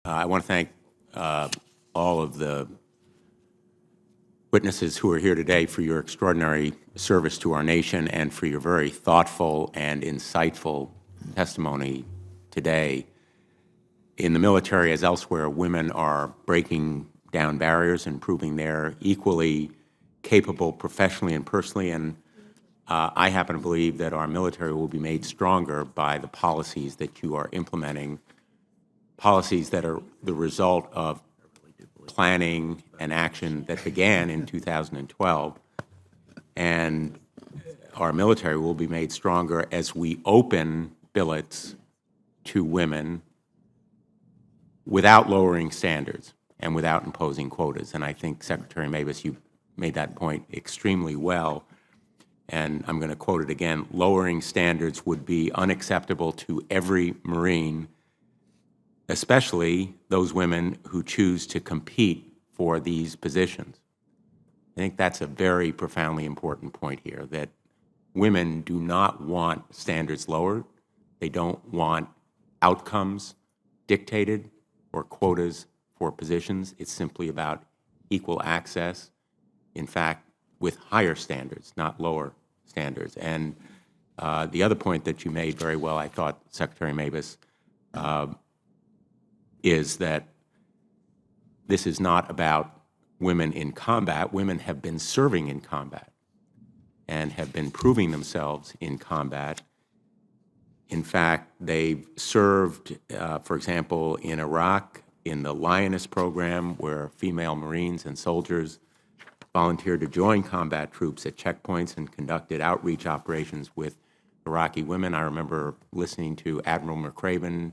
I want to thank all of the witnesses who are here today for your extraordinary service to our nation and for your very thoughtful and insightful testimony today. In the military, as elsewhere, women are breaking down barriers and proving they're equally capable professionally and personally, and I happen to believe that our military will be made stronger by the policies that you are implementing, policies that are the result of planning and action that began in 2012. And our military will be made stronger as we open billets to women without lowering standards and without imposing quotas. And I think, Secretary Mavis, you made that point extremely well. And I'm going to quote it again: lowering standards would be unacceptable to every Marine, especially those women who choose to compete for these positions. I think that's a very profoundly important point here, that women do not want standards lowered. They don't want outcomes dictated or quotas for positions. It's simply about equal access, in fact, with higher standards, not lower standards. And the other point that you made very well, I thought, Secretary Mavis, is that this is not about women in combat. Women have been serving in combat and have been proving themselves in combat. In fact, they've served, for example, in Iraq in the Lioness program, where female Marines and soldiers volunteered to join combat troops at checkpoints and conducted outreach operations with Iraqi women. I remember listening to Admiral McCraven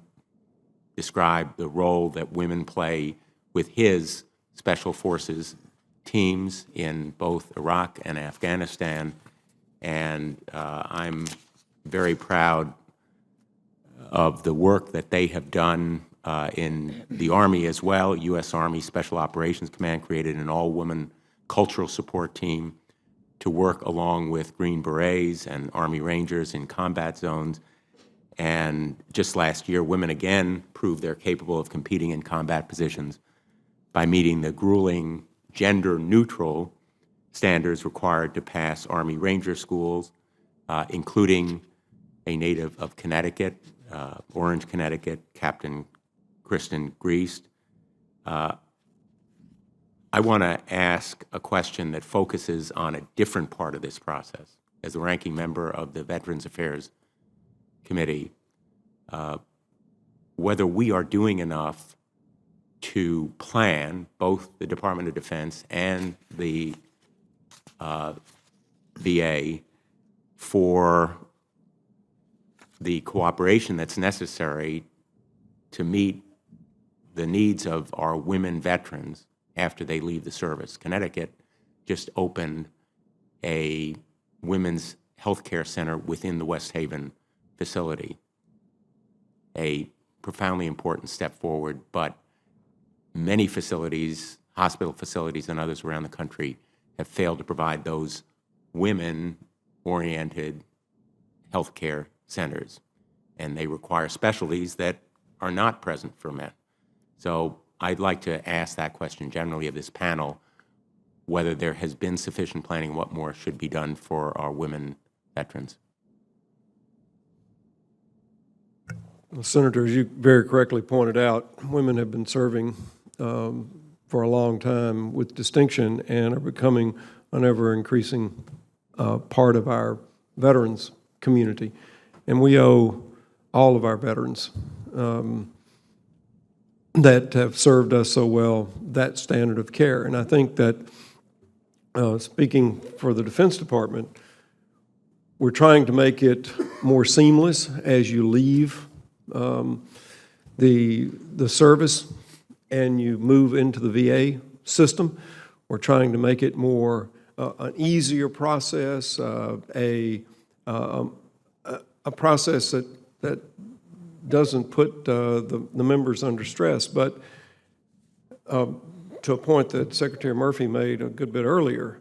describe the role that women play with his special forces teams in both Iraq and Afghanistan. And I'm very proud of the work that they have done in the Army as well. U.S. Army Special Operations Command created an all-woman cultural support team to work along with Green Berets and Army Rangers in combat zones. And just last year, women again proved they're capable of competing in combat positions by meeting the grueling gender-neutral standards required to pass Army Ranger schools, including a native of Connecticut, Orange, Connecticut, Captain Kristen Griest. I want to ask a question that focuses on a different part of this process. As the ranking member of the Veterans Affairs Committee, whether we are doing enough to plan, both the Department of Defense and the VA, for the cooperation that's necessary to meet the needs of our women veterans after they leave the service. Connecticut just opened a women's health care center within the West Haven facility, a profoundly important step forward, but many facilities, hospital facilities and others around the country, have failed to provide those women-oriented health care centers, and they require specialties that are not present for men. So I'd like to ask that question generally of this panel, whether there has been sufficient planning, what more should be done for our women veterans. Well, Senator, as you very correctly pointed out, women have been serving for a long time with distinction and are becoming an ever-increasing part of our veterans community. And we owe all of our veterans that have served us so well that standard of care. And I think that, speaking for the Defense Department, we're trying to make it more seamless as you leave the service and you move into the VA system. We're trying to make it more an easier process, a process that doesn't put the members under stress. But to a point that Secretary Murphy made a good bit earlier,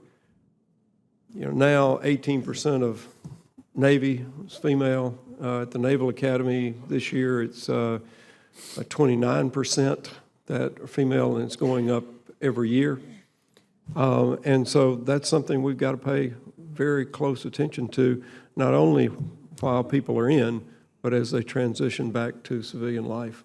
now 18% of Navy is female. At the Naval Academy this year, it's 29% that are female, and it's going up every year. And so that's something we've got to pay very close attention to, not only while people are in, but as they transition back to civilian life.